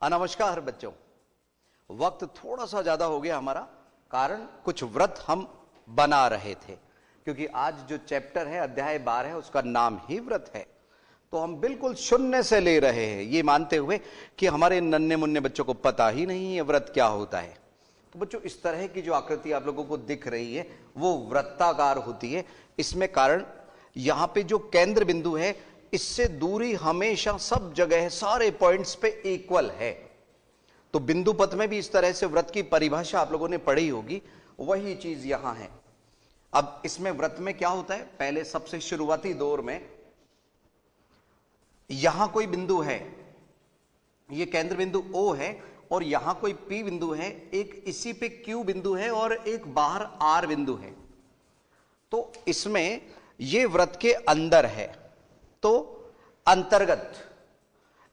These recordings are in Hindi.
नमस्कार बच्चों, वक्त थोड़ा सा ज्यादा हो गया हमारा, कारण कुछ व्रत हम बना रहे थे, क्योंकि आज जो चैप्टर है अध्याय 12 है, उसका नाम ही व्रत है। तो हम बिल्कुल शून्य से ले रहे हैं, ये मानते हुए कि हमारे नन्हे मुन्ने बच्चों को पता ही नहीं है व्रत क्या होता है। तो बच्चों, इस तरह की जो आकृति आप लोगों को दिख रही है वो वृत्ताकार होती है। इसमें कारण यहां पे जो केंद्र बिंदु है, इससे दूरी हमेशा सब जगह सारे पॉइंट्स पे इक्वल है। तो बिंदु पथ में भी इस तरह से व्रत की परिभाषा आप लोगों ने पढ़ी होगी, वही चीज यहां है। अब इसमें व्रत में क्या होता है, पहले सबसे शुरुआती दौर में यहां कोई बिंदु है, ये केंद्र बिंदु O है, और यहां कोई P बिंदु है, एक इसी पे Q बिंदु है और एक बाहर R बिंदु है। तो इसमें ये व्रत के अंदर है, तो अंतर्गत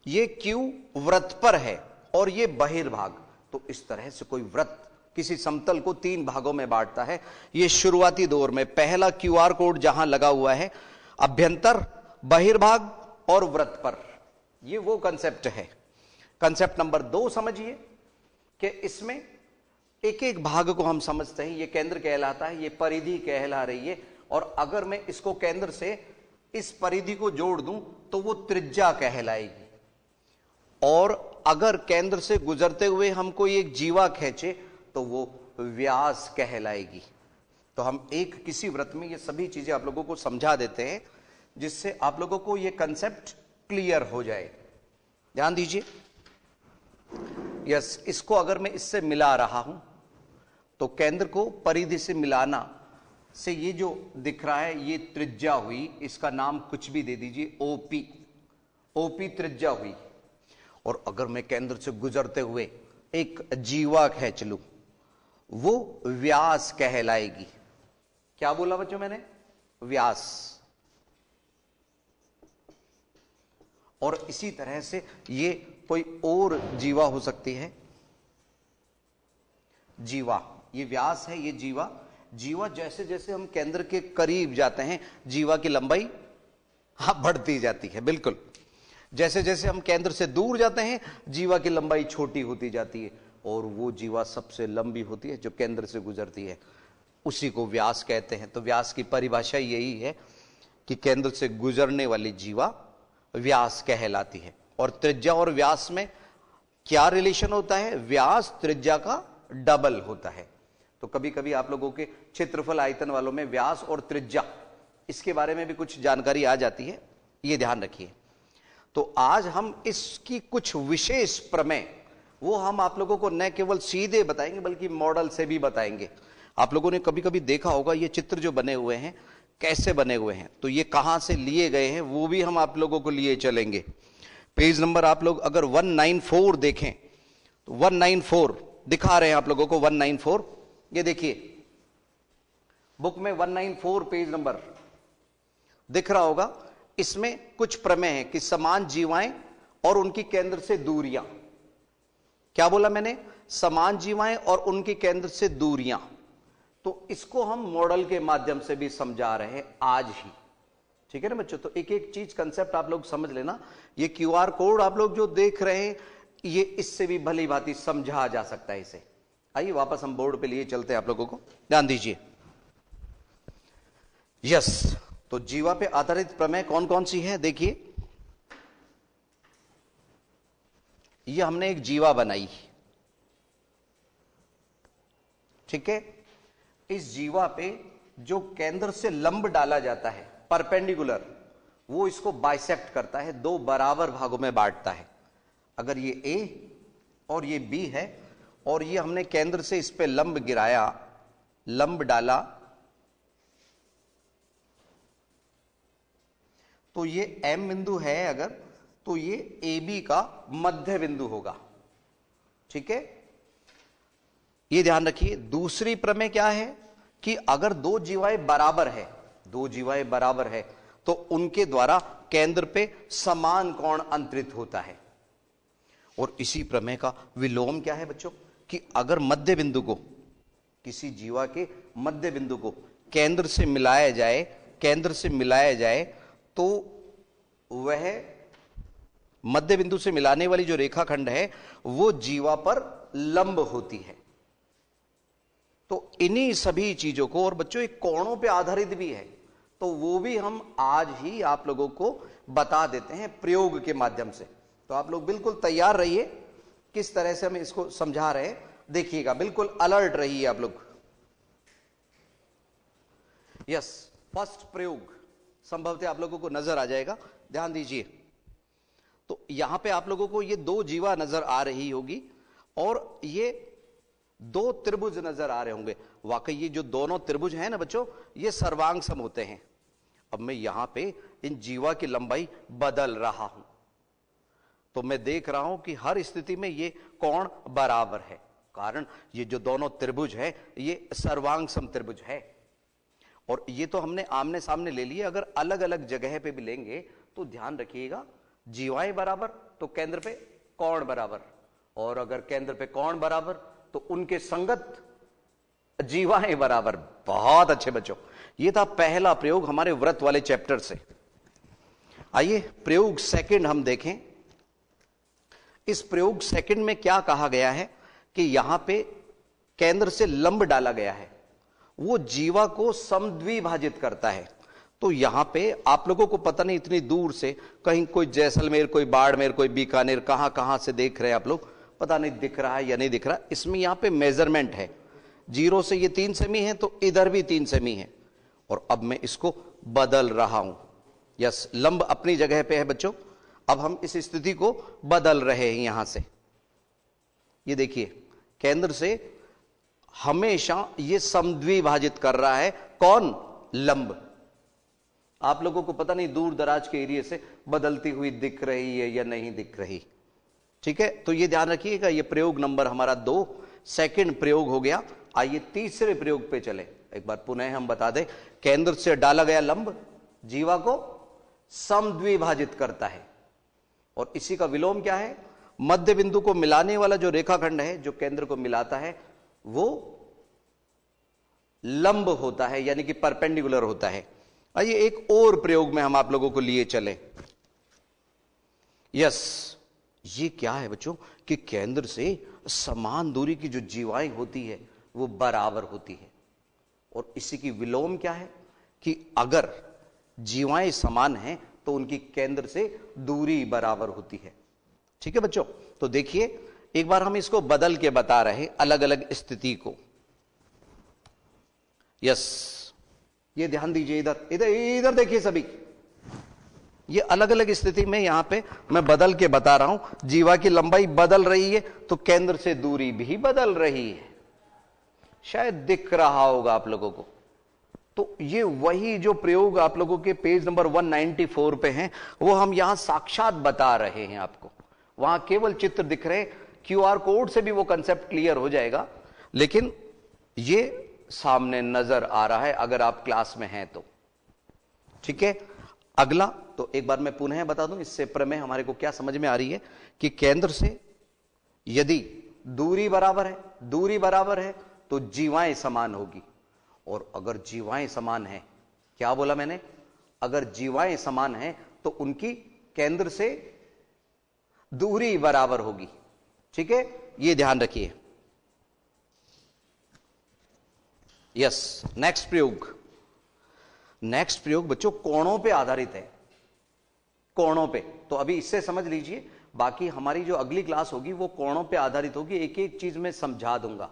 ये Q व्रत पर है और ये बहिर्भाग। तो इस तरह से कोई व्रत किसी समतल को 3 भागों में बांटता है। ये शुरुआती दौर में पहला QR कोड जहां लगा हुआ है, अभ्यंतर, बहिर्भाग और व्रत पर, ये वो कंसेप्ट है। कंसेप्ट नंबर 2 समझिए कि इसमें एक एक भाग को हम समझते हैं। ये केंद्र कहलाता है, ये परिधि कहला रही है, और अगर मैं इसको केंद्र से इस परिधि को जोड़ दूं तो वो त्रिज्या कहलाएगी। और अगर केंद्र से गुजरते हुए हम कोई एक जीवा खींचे तो वो व्यास कहलाएगी। तो हम एक किसी व्रत में ये सभी चीजें आप लोगों को समझा देते हैं, जिससे आप लोगों को ये कंसेप्ट क्लियर हो जाए। ध्यान दीजिए। यस, इसको अगर मैं इससे मिला रहा हूं तो केंद्र को परिधि से मिलाना से ये जो दिख रहा है ये त्रिज्या हुई, इसका नाम कुछ भी दे दीजिए, ओपी त्रिज्या हुई। और अगर मैं केंद्र से गुजरते हुए एक जीवा खींच लूं, वो व्यास कहलाएगी। क्या बोला बच्चों मैंने? व्यास। और इसी तरह से ये कोई और जीवा हो सकती है, जीवा, ये व्यास है, ये जीवा। जीवा जैसे जैसे हम केंद्र के करीब जाते हैं, जीवा की लंबाई बढ़ती जाती है। बिल्कुल, जैसे जैसे हम केंद्र से दूर जाते हैं, जीवा की लंबाई छोटी होती जाती है, और वो जीवा सबसे लंबी होती है जो केंद्र से गुजरती है, उसी को व्यास कहते हैं। तो व्यास की परिभाषा यही है कि केंद्र से गुजरने वाली जीवा व्यास कहलाती है। और त्रिज्या और व्यास में क्या रिलेशन होता है? व्यास त्रिज्या का डबल होता है। तो कभी कभी आप लोगों के क्षेत्रफल आयतन वालों में व्यास और त्रिज्या, इसके बारे में भी कुछ जानकारी आ जाती है, ये ध्यान रखिए। तो आज हम इसकी कुछ विशेष प्रमेय, वो हम आप लोगों को न केवल सीधे बताएंगे बल्कि मॉडल से भी बताएंगे। आप लोगों ने कभी कभी देखा होगा ये चित्र जो बने हुए हैं कैसे बने हुए हैं, तो ये कहां से लिए गए हैं वो भी हम आप लोगों को लिए चलेंगे। पेज नंबर आप लोग अगर 194 देखें तो 194 दिखा रहे हैं आप लोगों को, 194, ये देखिए बुक में 194 पेज नंबर दिख रहा होगा। इसमें कुछ प्रमेय है कि समान जीवाएं और उनकी केंद्र से दूरियां। क्या बोला मैंने? समान जीवाएं और उनकी केंद्र से दूरियां। तो इसको हम मॉडल के माध्यम से भी समझा रहे हैं आज ही, ठीक है ना बच्चों? तो एक एक चीज कंसेप्ट आप लोग समझ लेना। ये QR कोड आप लोग जो देख रहे हैं, ये इससे भी भली भांति समझा जा सकता है इसे। आइए वापस हम बोर्ड पे लिए चलते हैं आप लोगों को, ध्यान दीजिए। यस, तो जीवा पे आधारित प्रमेय कौन कौन सी है देखिए। ये हमने एक जीवा बनाई, ठीक है। इस जीवा पे जो केंद्र से लंब डाला जाता है, परपेंडिकुलर, वो इसको बाइसेक्ट करता है, 2 बराबर भागों में बांटता है। अगर ये A और ये B है, और ये हमने केंद्र से इस पे लंब गिराया, लंब डाला, तो ये M बिंदु है अगर, तो ये AB का मध्य बिंदु होगा, ठीक है। ये ध्यान रखिए। दूसरी प्रमेय क्या है कि अगर 2 जीवाएं बराबर है, 2 जीवाएं बराबर है, तो उनके द्वारा केंद्र पे समान कोण अंतरित होता है। और इसी प्रमेय का विलोम क्या है बच्चों कि अगर मध्य बिंदु को, किसी जीवा के मध्य बिंदु को केंद्र से मिलाया जाए, केंद्र से मिलाया जाए, तो वह मध्य बिंदु से मिलाने वाली जो रेखाखंड है वो जीवा पर लंब होती है। तो इन्हीं सभी चीजों को, और बच्चों एक कोणों पे आधारित भी है, तो वो भी हम आज ही आप लोगों को बता देते हैं प्रयोग के माध्यम से। तो आप लोग बिल्कुल तैयार रहिए, किस तरह से हम इसको समझा रहे हैं देखिएगा, बिल्कुल अलर्ट रहिए आप लोग। यस, फर्स्ट प्रयोग संभवतः आप लोगों को नजर आ जाएगा, ध्यान दीजिए। तो यहां पे आप लोगों को ये दो जीवा नजर आ रही होगी और ये दो त्रिभुज नजर आ रहे होंगे। वाकई ये जो दोनों त्रिभुज हैं ना बच्चों, ये सर्वांग सम होते हैं। अब मैं यहां पे इन जीवा की लंबाई बदल रहा हूं, तो मैं देख रहा हूं कि हर स्थिति में ये कोण बराबर है, कारण ये जो दोनों त्रिभुज है ये सर्वांग सम त्रिभुज है। और ये तो हमने आमने सामने ले लिए, अगर अलग अलग जगह पे भी लेंगे तो ध्यान रखिएगा, जीवाएं बराबर तो केंद्र पे कोण बराबर, और अगर केंद्र पे कोण बराबर तो उनके संगत जीवाएं बराबर। बहुत अच्छे बच्चों, ये था पहला प्रयोग हमारे व्रत वाले चैप्टर से। आइए प्रयोग सेकंड हम देखें। इस प्रयोग सेकंड में क्या कहा गया है कि यहां पे केंद्र से लंब डाला गया है, वो जीवा को समद्विभाजित करता है। तो यहां पे आप लोगों को पता नहीं इतनी दूर से, कहीं कोई जैसलमेर, कोई बाड़मेर, कोई बीकानेर, कहां कहां से देख रहे हैं आप लोग, पता नहीं दिख रहा है या नहीं दिख रहा। इसमें यहां पे मेजरमेंट है, 0 से ये 3 सेमी है तो इधर भी 3 सेमी है। और अब मैं इसको बदल रहा हूं। यस, लंब अपनी जगह पे है बच्चों, अब हम इस स्थिति को बदल रहे हैं। यहां से ये देखिए, केंद्र से हमेशा ये समद्विभाजित कर रहा है, कौन? लंब। आप लोगों को पता नहीं दूर दराज के एरिया से बदलती हुई दिख रही है या नहीं दिख रही, ठीक है। तो ये ध्यान रखिएगा, ये प्रयोग नंबर हमारा 2 सेकंड प्रयोग हो गया। आइए तीसरे प्रयोग पे चले। एक बार पुनः हम बता दें, केंद्र से डाला गया लंब जीवा को समद्विभाजित करता है, और इसी का विलोम क्या है? मध्य बिंदु को मिलाने वाला जो रेखाखंड है, जो केंद्र को मिलाता है, वो लंब होता है, यानी कि परपेंडिकुलर होता है। आइए एक और प्रयोग में हम आप लोगों को लिए चले। यस, ये क्या है बच्चों कि केंद्र से समान दूरी की जो जीवाएं होती है वो बराबर होती है, और इसी की विलोम क्या है कि अगर जीवाएं समान हैं तो उनकी केंद्र से दूरी बराबर होती है। ठीक है बच्चों, तो देखिए एक बार हम इसको बदल के बता रहे अलग अलग स्थिति को। यस, ये ध्यान दीजिए, इधर इधर इधर देखिए सभी, ये अलग अलग स्थिति में यहां पे मैं बदल के बता रहा हूं। जीवा की लंबाई बदल रही है तो केंद्र से दूरी भी बदल रही है, शायद दिख रहा होगा आप लोगों को। तो ये वही जो प्रयोग आप लोगों के पेज नंबर 194 पे हैं, वो हम यहां साक्षात बता रहे हैं आपको। वहां केवल चित्र दिख रहे, QR कोड से भी वो कंसेप्ट क्लियर हो जाएगा, लेकिन ये सामने नजर आ रहा है अगर आप क्लास में हैं तो। ठीक है, अगला तो एक बार मैं पुनः बता दूं, इससे प्रमेय हमारे को क्या समझ में आ रही है कि केंद्र से यदि दूरी बराबर है तो जीवाएं समान होगी, और अगर जीवाएं समान है, क्या बोला मैंने? अगर जीवाएं समान है तो उनकी केंद्र से दूरी बराबर होगी। ठीक है, ये ध्यान रखिए। यस, नेक्स्ट प्रयोग बच्चों कोणों पे आधारित है, कोणों पे। तो अभी इससे समझ लीजिए, बाकी हमारी जो अगली क्लास होगी वो कोणों पे आधारित होगी। एक एक चीज में समझा दूंगा,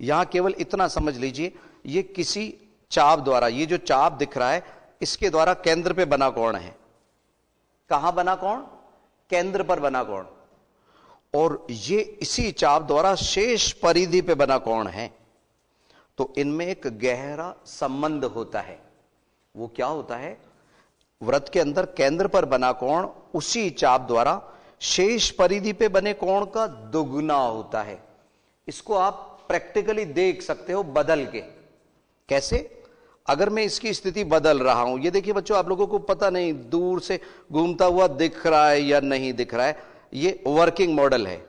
यहां केवल इतना समझ लीजिए, ये किसी चाप द्वारा, ये जो चाप दिख रहा है इसके द्वारा केंद्र पे बना कोण है। कहां बना कोण? केंद्र पर बना कोण। और ये इसी चाप द्वारा शेष परिधि पे बना कोण है। तो इनमें एक गहरा संबंध होता है। वो क्या होता है? वृत्त के अंदर केंद्र पर बना कोण उसी चाप द्वारा शेष परिधि पे बने कोण का दुगुना होता है। इसको आप प्रैक्टिकली देख सकते हो बदल के। कैसे? अगर मैं इसकी स्थिति बदल रहा हूं, ये देखिए बच्चों, आप लोगों को पता नहीं दूर से घूमता हुआ दिख रहा है या नहीं दिख रहा है, ये वर्किंग मॉडल है।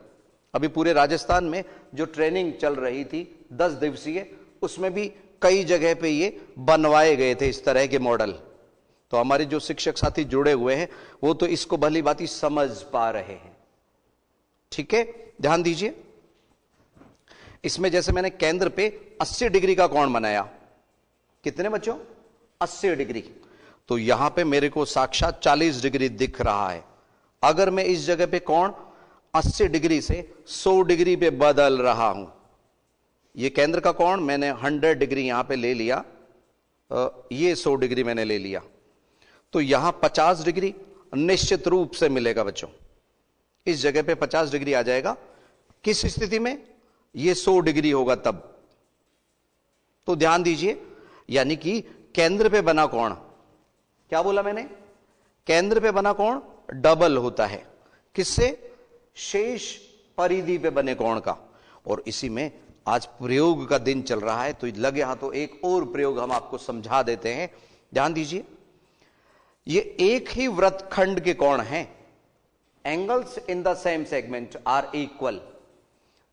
अभी पूरे राजस्थान में जो ट्रेनिंग चल रही थी 10 दिवसीय, उसमें भी कई जगह पे ये बनवाए गए थे इस तरह के मॉडल। तो हमारे जो शिक्षक साथी जुड़े हुए हैं वो तो इसको भली भांति समझ पा रहे हैं। ठीक है, ध्यान दीजिए। इसमें जैसे मैंने केंद्र पे 80 डिग्री का कोण बनाया, कितने बच्चों? 80 डिग्री। तो यहां पे मेरे को साक्षात 40 डिग्री दिख रहा है। अगर मैं इस जगह पे कोण 80 डिग्री से 100 डिग्री पे बदल रहा हूं, ये केंद्र का कोण मैंने 100 डिग्री यहां पे ले लिया, ये 100 डिग्री मैंने ले लिया, तो यहां 50 डिग्री निश्चित रूप से मिलेगा बच्चों। इस जगह पे 50 डिग्री आ जाएगा। किस स्थिति में? ये 100 डिग्री होगा तब। तो ध्यान दीजिए, यानी कि केंद्र पे बना कोण, क्या बोला मैंने? केंद्र पे बना कोण डबल होता है। किससे? शेष परिधि पे बने कोण का। और इसी में आज प्रयोग का दिन चल रहा है, तो लगे हाथों एक और प्रयोग हम आपको समझा देते हैं। ध्यान दीजिए, ये एक ही वृत्तखंड के कोण हैं। Angles in the same segment are equal.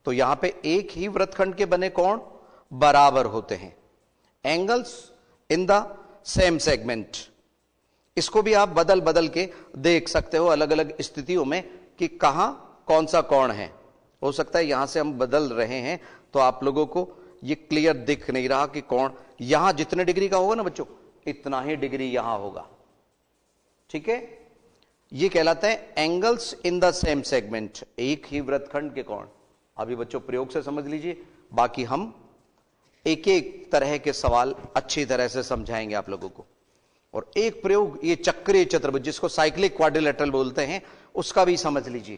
तो यहां पे एक ही वृत्तखंड के बने कोण बराबर होते हैं। Angles in the same segment, इसको भी आप बदल बदल के देख सकते हो अलग अलग स्थितियों में कि कहां कौन सा कोण है। हो सकता है यहां से हम बदल रहे हैं तो आप लोगों को ये क्लियर दिख नहीं रहा कि कोण यहां जितने डिग्री का होगा ना बच्चों, इतना ही डिग्री यहां होगा। ठीक है, ये कहलाता है angles in the same segment, एक ही वृत्तखंड के कोण। अभी बच्चों प्रयोग से समझ लीजिए, बाकी हम एक एक तरह के सवाल अच्छी तरह से समझाएंगे आप लोगों को। और एक प्रयोग ये चक्रीय चतुर्भुज, जिसको साइक्लिक क्वाड्रिलेटरल बोलते हैं, उसका भी समझ लीजिए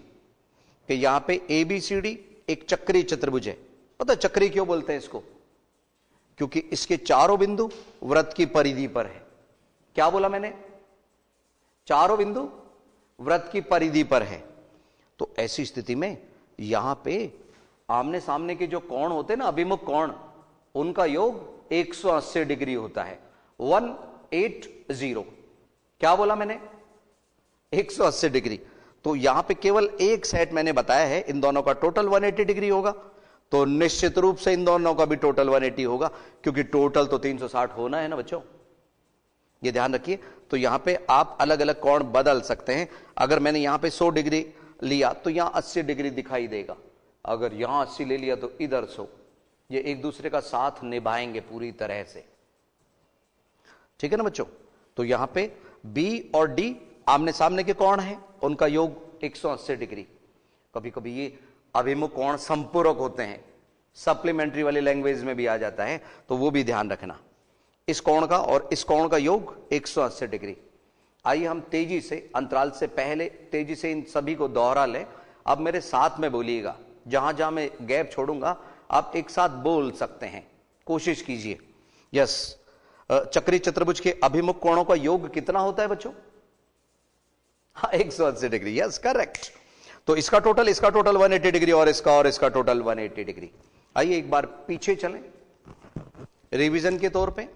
कि यहां पे ABCD एक चक्रीय चतुर्भुज है। पता चक्रीय क्यों बोलते हैं इसको? क्योंकि इसके चारों बिंदु वृत्त की परिधि पर है। क्या बोला मैंने? चारों बिंदु वृत्त की परिधि पर है। तो ऐसी स्थिति में यहां पे आमने सामने के जो कोण होते हैं ना, अभिमुख कोण, उनका योग 180 डिग्री होता है, 180। क्या बोला मैंने? 180 डिग्री। तो यहां पे केवल एक सेट मैंने बताया है, इन दोनों का टोटल 180 डिग्री होगा। तो निश्चित रूप से इन दोनों का भी टोटल 180 होगा, क्योंकि टोटल तो 360 होना है ना बच्चों, ये ध्यान रखिए। तो यहां पे आप अलग अलग कोण बदल सकते हैं। अगर मैंने यहां पे 100 डिग्री लिया तो यहां 80 डिग्री दिखाई देगा। अगर यहां 80 ले लिया तो इधर 100। ये एक दूसरे का साथ निभाएंगे पूरी तरह से। ठीक है ना बच्चों? तो यहां पे B और D आमने सामने के कोण हैं, उनका योग 180 डिग्री। कभी कभी ये अभिमुख कोण संपूरक होते हैं, सप्लीमेंट्री वाली लैंग्वेज में भी आ जाता है, तो वो भी ध्यान रखना। इस कोण का और इस कोण का योग 180 डिग्री। आइए हम तेजी से, अंतराल से पहले तेजी से इन सभी को दोहरा लें। अब मेरे साथ में बोलिएगा, जहां जहां मैं गैप छोड़ूंगा आप एक साथ बोल सकते हैं, कोशिश कीजिए। यस, चक्रीय चतुर्भुज के अभिमुख कोणों का योग कितना होता है बच्चों? हाँ, 180 डिग्री। Yes, correct. तो इसका टोटल 180 डिग्री और इसका टोटल 180 डिग्री। आइए एक बार पीछे चलें रिवीजन के तौर पे।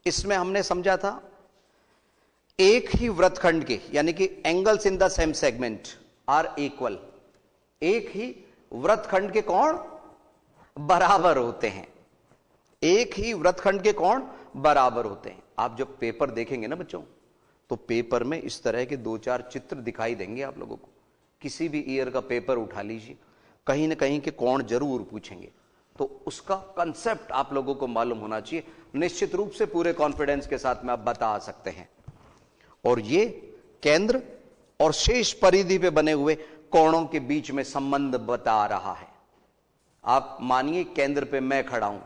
इसमें हमने समझा था एक ही वृत्तखंड के, यानी कि angles in the same segment are equal, एक ही वृत्तखंड के कोण बराबर होते हैं। एक ही वृत्तखंड के कोण बराबर होते हैं। आप जब पेपर देखेंगे ना बच्चों, तो पेपर में इस तरह के 2-4 चित्र दिखाई देंगे आप लोगों को। किसी भी ईयर का पेपर उठा लीजिए, कहीं ना कहीं के कोण जरूर पूछेंगे। तो उसका कंसेप्ट आप लोगों को मालूम होना चाहिए। निश्चित रूप से पूरे कॉन्फिडेंस के साथ में आप बता सकते हैं। और ये केंद्र और शेष परिधि पे बने हुए कोणों के बीच में संबंध बता रहा है। आप मानिए केंद्र पे मैं खड़ा हूं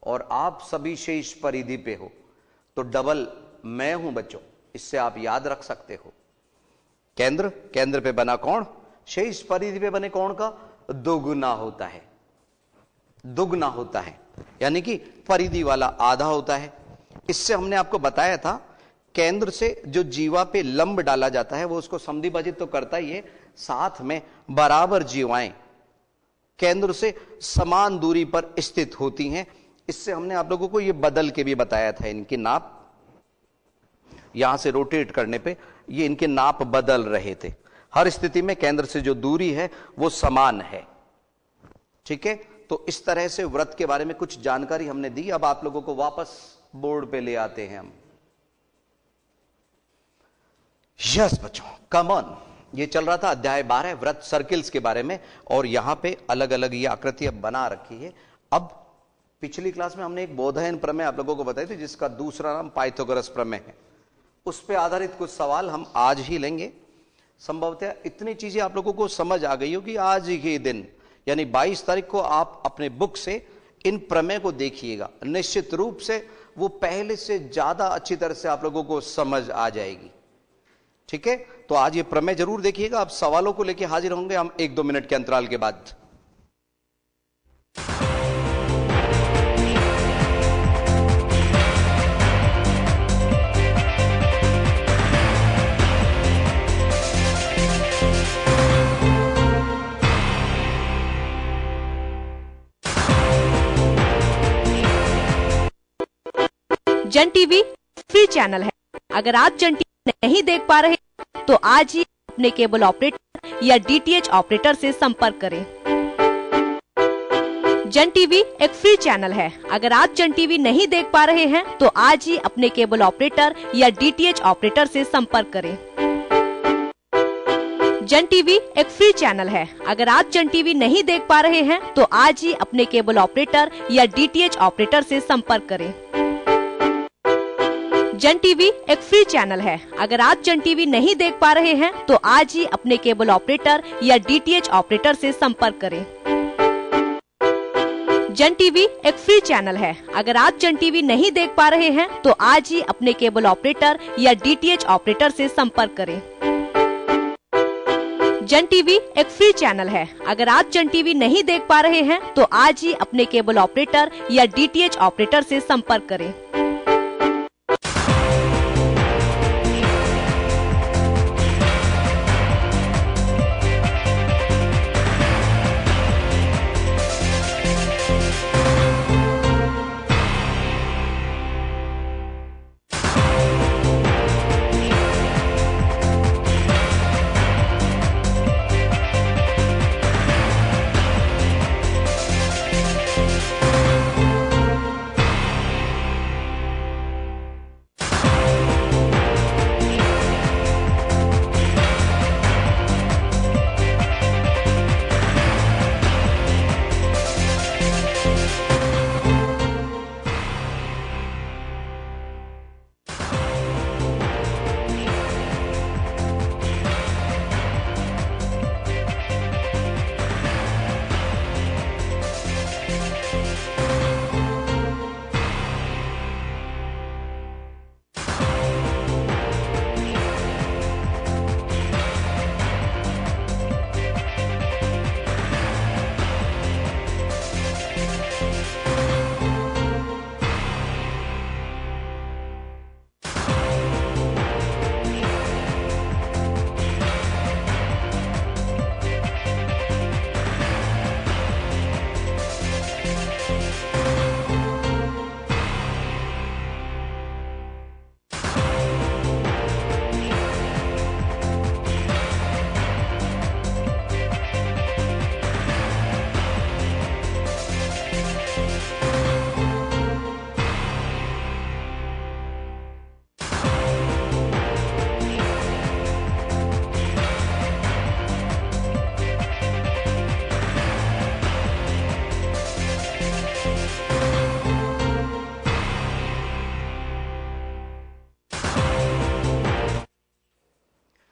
और आप सभी शेष परिधि पे हो, तो डबल मैं हूं बच्चों। इससे आप याद रख सकते हो, केंद्र पे बना कोण शेष परिधि पे बने कोण का दोगुना होता है, दुगना होता है, यानी कि परिधि वाला आधा होता है। इससे हमने आपको बताया था, केंद्र से जो जीवा पे लंब डाला जाता है वो उसको समद्विभाजित तो करता ही है, साथ में बराबर जीवाएं केंद्र से समान दूरी पर स्थित होती हैं। इससे हमने आप लोगों को ये बदल के भी बताया था, इनकी नाप यहां से रोटेट करने पे ये इनके नाप बदल रहे थे। हर स्थिति में केंद्र से जो दूरी है वो समान है। ठीक है, तो इस तरह से वृत्त के बारे में कुछ जानकारी हमने दी। अब आप लोगों को वापस बोर्ड पे ले आते हैं हम। यस बच्चों, कम ऑन। ये चल रहा था अध्याय 12 व्रत सर्किल्स के बारे में, और यहां पे अलग अलग ये आकृतियां बना रखी है। अब पिछली क्लास में हमने एक बोधायन प्रमेय आप लोगों को बताई थी, जिसका दूसरा नाम पाइथागोरस प्रमेय है। उस पर आधारित कुछ सवाल हम आज ही लेंगे। संभवतः इतनी चीजें आप लोगों को समझ आ गई हो कि आज ही दिन यानी 22 तारीख को आप अपने बुक से इन प्रमेय को देखिएगा। निश्चित रूप से वो पहले से ज्यादा अच्छी तरह से आप लोगों को समझ आ जाएगी। ठीक है, तो आज ये प्रमेय जरूर देखिएगा। आप सवालों को लेकर हाजिर होंगे हम 1-2 मिनट के अंतराल के बाद। जन टीवी फ्री चैनल है। अगर आप जन टीवी नहीं देख पा रहे तो आज ही अपने केबल ऑपरेटर या डीटीएच ऑपरेटर से संपर्क करें। जन टीवी एक फ्री चैनल है। अगर आप जन टीवी नहीं देख पा रहे हैं तो आज ही अपने केबल ऑपरेटर या डीटीएच ऑपरेटर से संपर्क करें। जन टीवी एक फ्री चैनल है। अगर आप जन टीवी नहीं देख पा रहे हैं तो आज ही अपने केबल ऑपरेटर या डीटीएच ऑपरेटर से संपर्क करें। जन टीवी एक फ्री चैनल है। अगर आप जन टीवी नहीं देख पा रहे हैं तो आज ही अपने केबल ऑपरेटर या डीटीएच ऑपरेटर से संपर्क करें। जन टीवी एक फ्री चैनल है। अगर आप जन टीवी नहीं देख पा रहे हैं तो आज ही अपने केबल ऑपरेटर या डीटीएच ऑपरेटर से संपर्क करें। जन टीवी एक फ्री चैनल है। अगर आप जन टीवी नहीं देख पा रहे हैं तो आज ही अपने केबल ऑपरेटर या डीटीएच ऑपरेटर से संपर्क करें।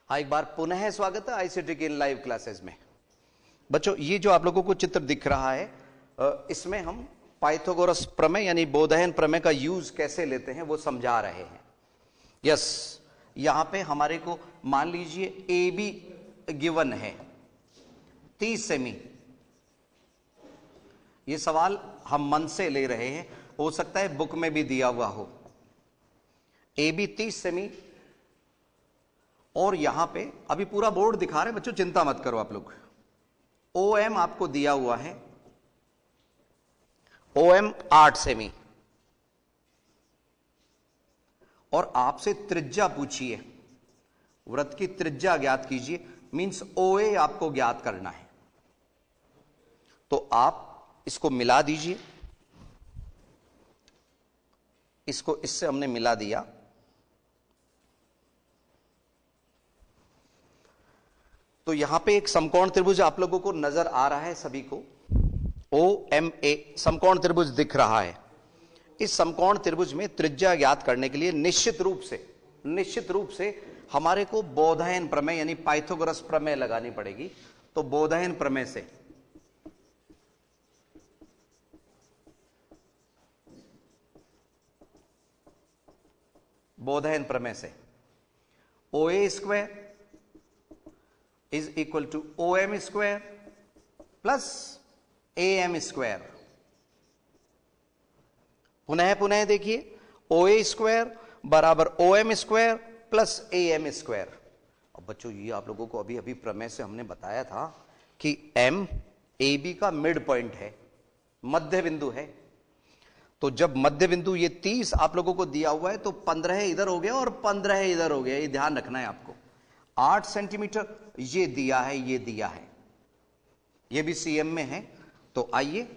हाँ, एक बार पुनः स्वागत है आईसीटी की इन लाइव क्लासेस में। बच्चों, ये जो आप लोगों को चित्र दिख रहा है, इसमें हम पाइथागोरस प्रमेय यानी बोधायन प्रमेय का यूज कैसे लेते हैं वो समझा रहे हैं। यस, यहां पे हमारे को मान लीजिए ए बी गिवन है 30 सेमी। ये सवाल हम मन से ले रहे हैं, हो सकता है बुक में भी दिया हुआ हो। ए बी 30 सेमी, और यहां पे अभी पूरा बोर्ड दिखा रहे बच्चों, चिंता मत करो आप लोग। ओ एम आपको दिया हुआ है, ओ एम 8 सेमी, और आपसे त्रिज्या पूछिए, वृत्त की त्रिज्या ज्ञात कीजिए, मींस ओ ए आपको ज्ञात करना है। तो आप इसको मिला दीजिए, इसको इससे हमने मिला दिया, तो यहां पे एक समकोण त्रिभुज आप लोगों को नजर आ रहा है सभी को, OMA समकोण त्रिभुज दिख रहा है। इस समकोण त्रिभुज में त्रिज्या ज्ञात करने के लिए निश्चित रूप से हमारे को बोधायन प्रमेय यानी पाइथागोरस प्रमेय लगानी पड़ेगी। तो बोधायन प्रमेय से OA square is equal to OM square plus AM square. पुनः देखिए, OA स्क्वायर बराबर OM square plus AM square. अब बच्चों ये आप लोगों को अभी प्रमेय से हमने बताया था कि M AB का मिड पॉइंट है, मध्य बिंदु है। तो जब मध्य बिंदु ये 30 आप लोगों को दिया हुआ है तो 15 इधर हो गया और 15 इधर हो गया, ये ध्यान रखना है आपको। 8 सेंटीमीटर ये दिया है, ये भी CM में है। तो आइए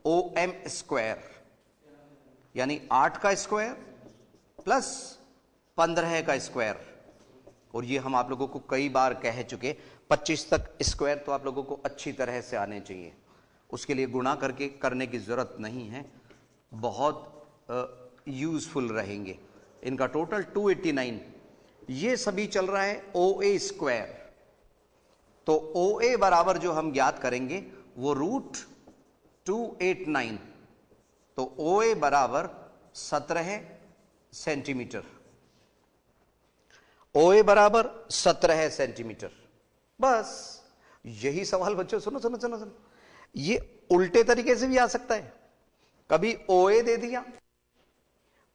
OM स्क्वायर यानी 8 का स्क्वायर प्लस 15 का स्क्वायर, और ये हम आप लोगों को कई बार कह चुके, 25 तक स्क्वायर तो आप लोगों को अच्छी तरह से आने चाहिए, उसके लिए गुणा करने की जरूरत नहीं है, बहुत यूजफुल रहेंगे। इनका टोटल 289, ये सभी चल रहा है OA स्क्वायर। तो OA बराबर जो हम ज्ञात करेंगे वो √289, तो OA बराबर 17 सेंटीमीटर। OA बराबर 17 सेंटीमीटर। बस यही सवाल बच्चों, सुनो, ये उल्टे तरीके से भी आ सकता है। कभी OA दे दिया,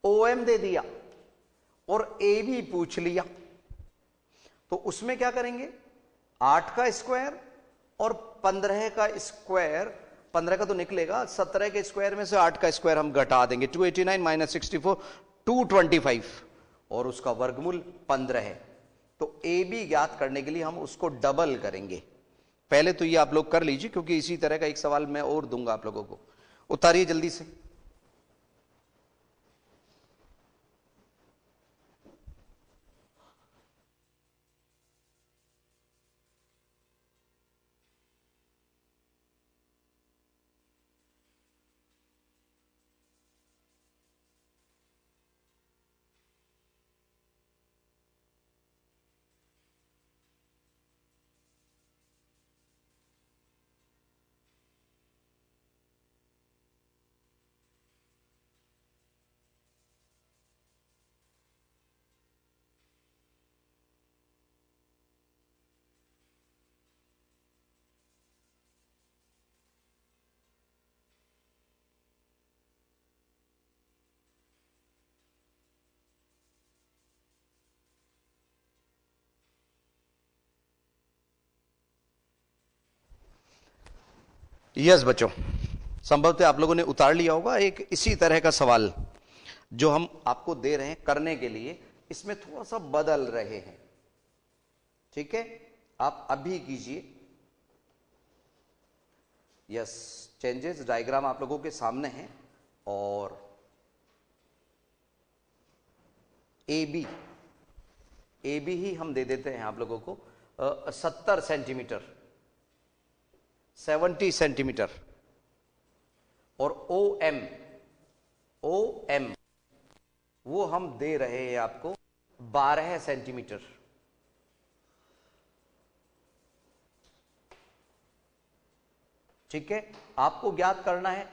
OM दे दिया और AB पूछ लिया, तो उसमें क्या करेंगे, 8 का स्क्वायर और 15 का स्क्वायर, 15 का तो निकलेगा, 17 के स्क्वायर में से 8 का स्क्वायर हम घटा देंगे, 289 माइनस 64 225, और उसका वर्गमूल 15 है। तो AB ज्ञात करने के लिए हम उसको डबल करेंगे। पहले तो ये आप लोग कर लीजिए, क्योंकि इसी तरह का एक सवाल मैं और दूंगा आप लोगों को। उतारिए जल्दी से। यस बच्चों, संभवतः आप लोगों ने उतार लिया होगा। एक इसी तरह का सवाल जो हम आपको दे रहे हैं करने के लिए, इसमें थोड़ा सा बदल रहे हैं, ठीक है? आप अभी कीजिए। यस, चेंजेस डायग्राम आप लोगों के सामने है, और AB ही हम दे देते हैं आप लोगों को 70 सेंटीमीटर, 70 सेंटीमीटर, और OM वो हम दे रहे हैं आपको 12 सेंटीमीटर। ठीक है, आपको ज्ञात करना है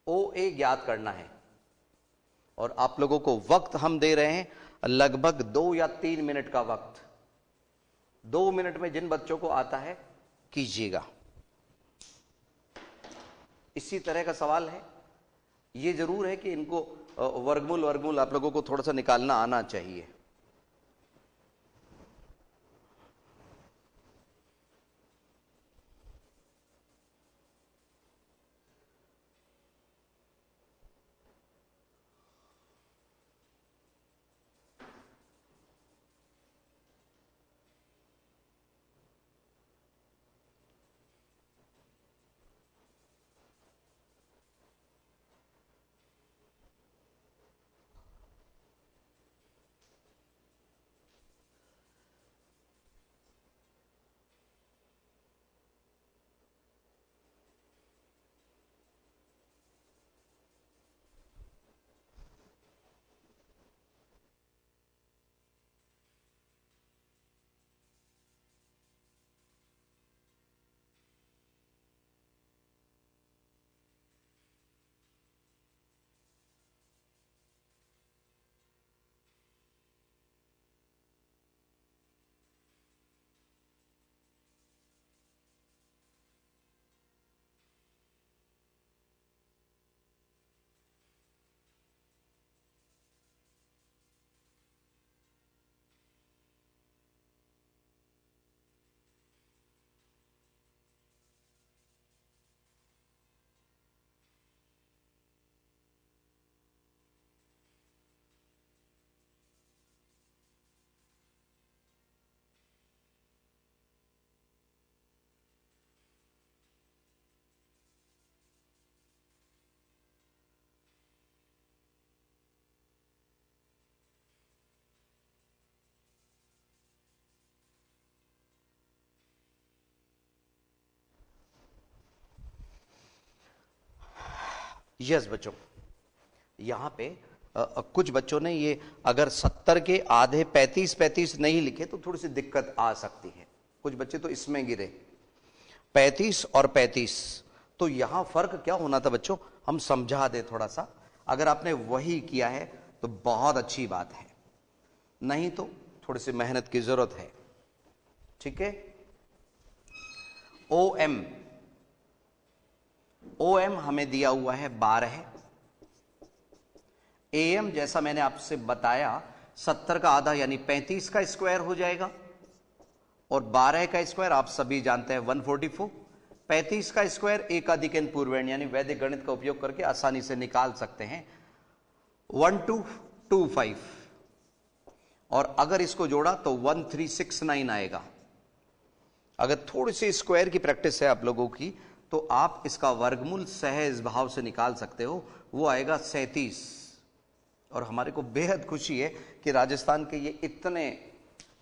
OA ज्ञात करना है, और आप लोगों को वक्त हम दे रहे हैं लगभग 2 या 3 मिनट का वक्त। 2 मिनट में जिन बच्चों को आता है कीजिएगा। इसी तरह का सवाल है। ये जरूर है कि इनको वर्गमूल आप लोगों को थोड़ा सा निकालना आना चाहिए। यस बच्चों, यहां पे कुछ बच्चों ने ये अगर 70 के आधे 35 नहीं लिखे तो थोड़ी सी दिक्कत आ सकती है। कुछ बच्चे तो इसमें गिरे 35 और 35। तो यहां फर्क क्या होना था बच्चों, हम समझा दे थोड़ा सा। अगर आपने वही किया है तो बहुत अच्छी बात है, नहीं तो थोड़ी सी मेहनत की जरूरत है। ठीक है, OM हमें दिया हुआ है 12। AM जैसा मैंने आपसे बताया 70 का आधा यानी 35 का स्क्वायर हो जाएगा, और 12 का स्क्वायर आप सभी जानते हैं 144। 35 का स्क्वायर एक अधिक एन पूर्वेण यानी वैदिक गणित का उपयोग करके आसानी से निकाल सकते हैं 1225, और अगर इसको जोड़ा तो 1369 आएगा। अगर थोड़ी सी स्क्वायर की प्रैक्टिस है आप लोगों की तो आप इसका वर्गमूल सहज भाव से निकाल सकते हो, वो आएगा 37। और हमारे को बेहद खुशी है कि राजस्थान के ये इतने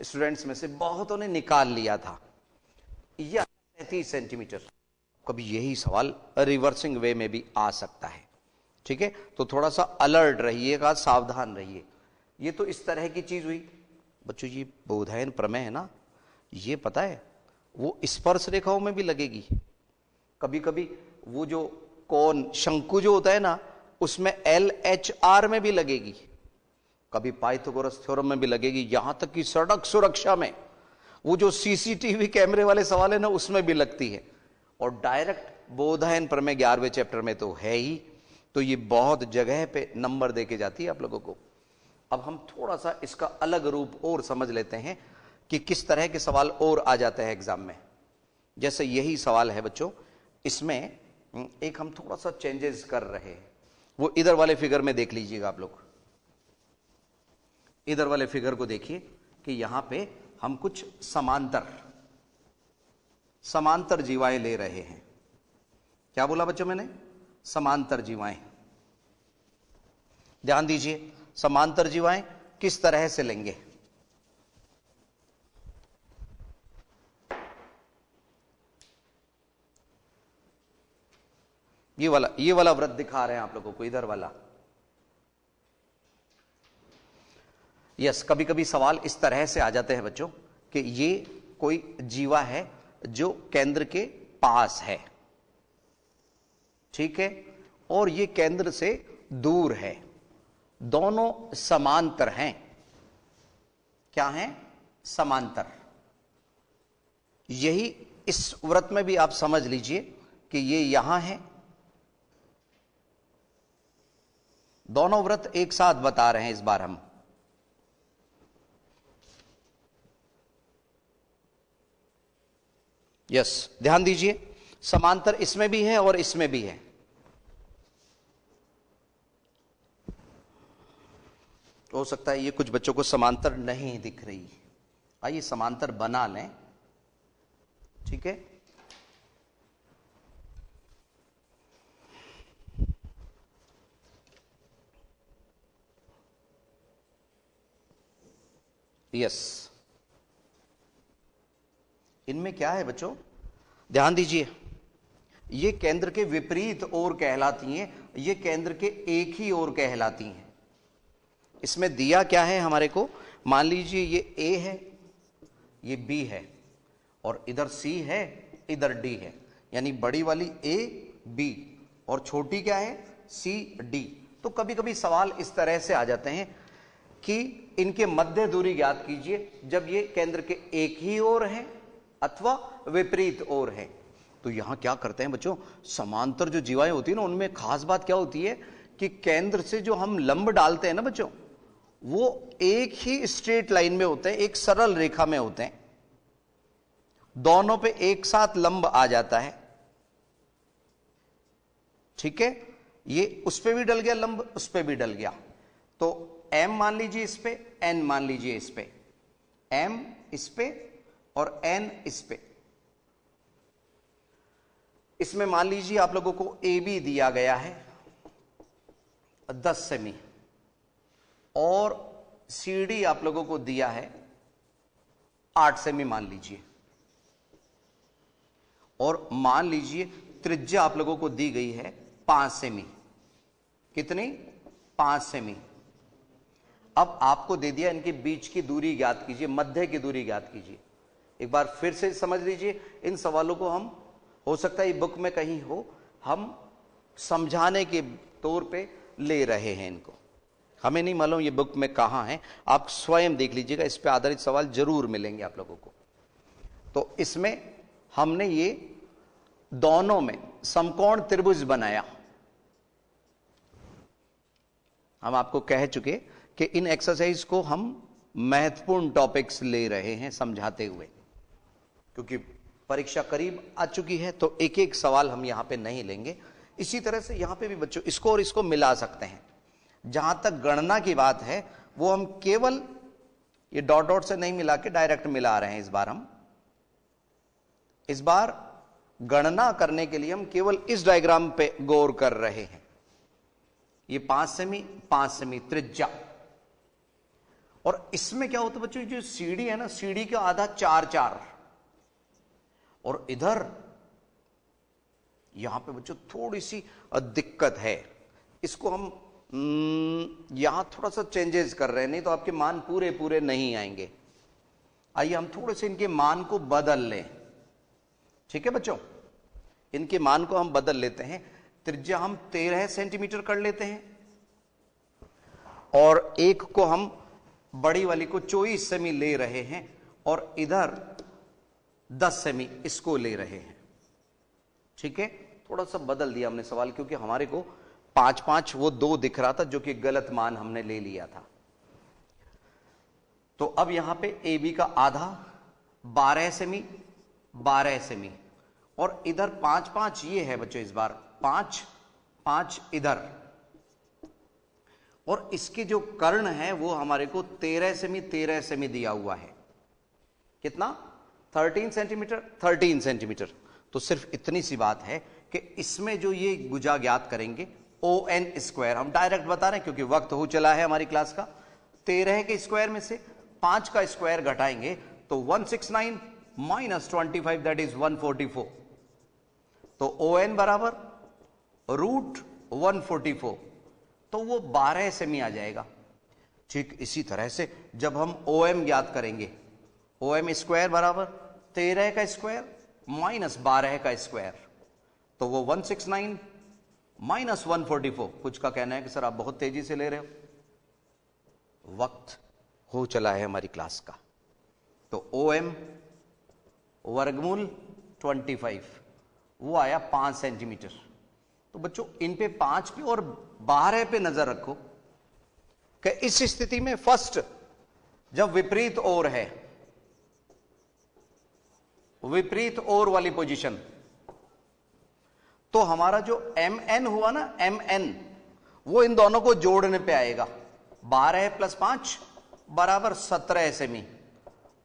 स्टूडेंट्स में से बहुतों ने निकाल लिया था। यह 37 सेंटीमीटर। कभी यही सवाल रिवर्सिंग वे में भी आ सकता है। ठीक है, तो थोड़ा सा अलर्ट रहिएगा, सावधान रहिए। ये तो इस तरह की चीज हुई बच्चों। ये बोधायन प्रमेय है ना, ये पता है वो स्पर्श रेखाओं में भी लगेगी। कभी कभी वो जो कोण शंकु जो होता है ना, उसमें LHR में भी लगेगी, कभी पाइथागोरस थ्योरम में भी लगेगी, यहां तक कि सड़क सुरक्षा में वो जो CCTV कैमरे वाले सवाल है ना, उसमें भी लगती है। और डायरेक्ट बोधायन प्रमेय 11वें चैप्टर में तो है ही। तो ये बहुत जगह पे नंबर देके जाती है आप लोगों को। अब हम थोड़ा सा इसका अलग रूप और समझ लेते हैं कि किस तरह के सवाल और आ जाते हैं एग्जाम में। जैसे यही सवाल है बच्चों, इसमें एक हम थोड़ा सा चेंजेस कर रहे हैं। वो इधर वाले फिगर में देख लीजिएगा आप लोग। इधर वाले फिगर को देखिए कि यहां पे हम कुछ समांतर जीवाएं ले रहे हैं। क्या बोला बच्चों मैंने? समांतर जीवाएं। ध्यान दीजिए, समांतर जीवाएं किस तरह से लेंगे। ये वाला वृत्त दिखा रहे हैं आप लोगों को, इधर वाला। यस, कभी कभी सवाल इस तरह से आ जाते हैं बच्चों कि ये कोई जीवा है जो केंद्र के पास है, ठीक है, और ये केंद्र से दूर है, दोनों समांतर हैं। क्या हैं? समांतर। यही इस वृत्त में भी आप समझ लीजिए कि ये यहां है। दोनों वृत्त एक साथ बता रहे हैं इस बार हम। यस, ध्यान दीजिए, समांतर इसमें भी है और इसमें भी है। हो सकता है ये कुछ बच्चों को समांतर नहीं दिख रही, आइए समांतर बना लें। ठीक है, यस, इनमें क्या है बच्चों, ध्यान दीजिए, ये केंद्र के विपरीत ओर कहलाती हैं, ये केंद्र के एक ही ओर कहलाती हैं। इसमें दिया क्या है हमारे को, मान लीजिए ये A है, ये B है, और इधर C है, इधर D है, यानी बड़ी वाली A B और छोटी क्या है C D। तो कभी कभी सवाल इस तरह से आ जाते हैं कि इनके मध्य दूरी ज्ञात कीजिए जब ये केंद्र के एक ही ओर है अथवा विपरीत ओर है। तो यहां क्या करते हैं बच्चों, समांतर जो जीवाएं होती है ना, उनमें खास बात क्या होती है कि केंद्र से जो हम लंब डालते हैं ना बच्चों, वो एक ही स्ट्रेट लाइन में होते हैं, एक सरल रेखा में होते हैं, दोनों पे एक साथ लंब आ जाता है। ठीक है, ये उस पे भी डल गया लंब, उस पे भी डल गया। तो M मान लीजिए इस पे, N मान लीजिए इस पे, M इस पे और N इस पे। इसमें मान लीजिए आप लोगों को AB दिया गया है 10 सेमी और CD आप लोगों को दिया है 8 सेमी मान लीजिए, और मान लीजिए त्रिज्या आप लोगों को दी गई है 5 सेमी। कितनी? 5 सेमी। अब आपको दे दिया इनके बीच की दूरी ज्ञात कीजिए, मध्य की दूरी ज्ञात कीजिए। एक बार फिर से समझ लीजिए, इन सवालों को हम, हो सकता है ये बुक में कहीं हो, हम समझाने के तौर पे ले रहे हैं इनको, हमें नहीं मालूम ये बुक में कहां है, आप स्वयं देख लीजिएगा, इस पे आधारित सवाल जरूर मिलेंगे आप लोगों को। तो इसमें हमने ये दोनों में समकोण त्रिभुज बनाया। हम आपको कह चुके कि इन एक्सरसाइज को हम महत्वपूर्ण टॉपिक्स ले रहे हैं समझाते हुए, क्योंकि परीक्षा करीब आ चुकी है, तो एक एक सवाल हम यहां पे नहीं लेंगे। इसी तरह से यहां पे भी बच्चों इसको और इसको मिला सकते हैं। जहां तक गणना की बात है वो हम केवल ये डॉट डॉट से नहीं मिला के डायरेक्ट मिला रहे हैं। इस बार गणना करने के लिए हम केवल इस डायग्राम पे गौर कर रहे हैं। ये 5 सेमी त्रिज्या, और इसमें क्या होता है बच्चों, जो सीढ़ी है ना, सीढ़ी का आधा 4-4, और इधर यहां पे बच्चों थोड़ी सी दिक्कत है, इसको हम यहां थोड़ा सा चेंजेस कर रहे हैं, नहीं तो आपके मान पूरे पूरे नहीं आएंगे। आइए हम थोड़े से इनके मान को बदल लें। ठीक है बच्चों, इनके मान को हम बदल लेते हैं। त्रिज्या हम 13 सेंटीमीटर कर लेते हैं, और एक को हम बड़ी वाली को 24 सेमी ले रहे हैं, और इधर 10 सेमी इसको ले रहे हैं। ठीक है, थोड़ा सा बदल दिया हमने सवाल, क्योंकि हमारे को 5-5 वो 2 दिख रहा था, जो कि गलत मान हमने ले लिया था। तो अब यहां पे ए बी का आधा 12 सेमी, और इधर 5-5 ये है बच्चों, इस बार 5-5 इधर, और इसके जो कर्ण है वो हमारे को 13 सेमी दिया हुआ है। कितना? 13 सेंटीमीटर। तो सिर्फ इतनी सी बात है कि इसमें जो ये भुजा ज्ञात करेंगे ON², हम डायरेक्ट बता रहे हैं क्योंकि वक्त हो चला है हमारी क्लास का। 13 के स्क्वायर में से 5 का स्क्वायर घटाएंगे तो 169 - 25 दैट इज 144। तो ON बराबर √144, तो वो 12 सेमी आ जाएगा। ठीक इसी तरह से जब हम OM ज्ञात करेंगे, OM² बराबर 13 का स्क्वायर - 12 का स्क्वायर, तो वो 169 - 144। कुछ का कहना है कि सर आप बहुत तेजी से ले रहे हो, वक्त हो चला है हमारी क्लास का। तो OM वर्गमूल 25 वो आया 5 सेंटीमीटर। तो बच्चों इन पे 5 पे और 12 पे नजर रखो कि इस स्थिति में फर्स्ट जब विपरीत ओर है, विपरीत ओर वाली पोजीशन, तो हमारा जो MN हुआ ना, MN वो इन दोनों को जोड़ने पे आएगा। 12 + 5 बराबर 17 सेमी।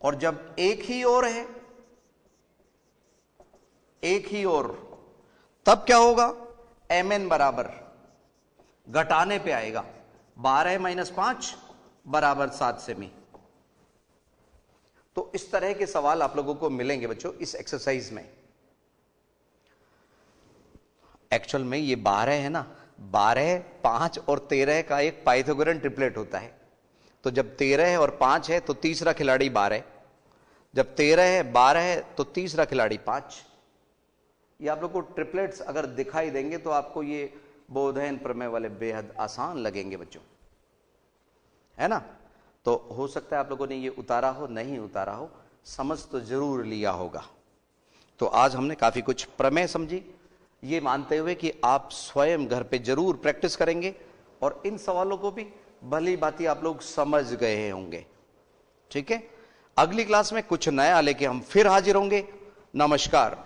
और जब एक ही ओर है, एक ही ओर, तब क्या होगा? MN बराबर घटाने पे आएगा, 12 - 5 बराबर 7 सेमी। तो इस तरह के सवाल आप लोगों को मिलेंगे बच्चों इस एक्सरसाइज में। एक्चुअल में ये 12 है ना, 12, 5 और 13 का एक पाइथागोरन ट्रिपलेट होता है। तो जब 13 और 5 है तो तीसरा खिलाड़ी 12, जब 13 है 12 है तो तीसरा खिलाड़ी 5। ये आप लोग को ट्रिपलेट्स अगर दिखाई देंगे तो आपको ये बोधयन प्रमेय वाले बेहद आसान लगेंगे बच्चों, है ना। तो हो सकता है आप लोगों ने ये उतारा हो, नहीं उतारा हो, समझ तो जरूर लिया होगा। तो आज हमने काफी कुछ प्रमेय समझी, ये मानते हुए कि आप स्वयं घर पे जरूर प्रैक्टिस करेंगे और इन सवालों को भी भली भांति आप लोग समझ गए होंगे। ठीक है, अगली क्लास में कुछ नया लेके हम फिर हाजिर होंगे। नमस्कार।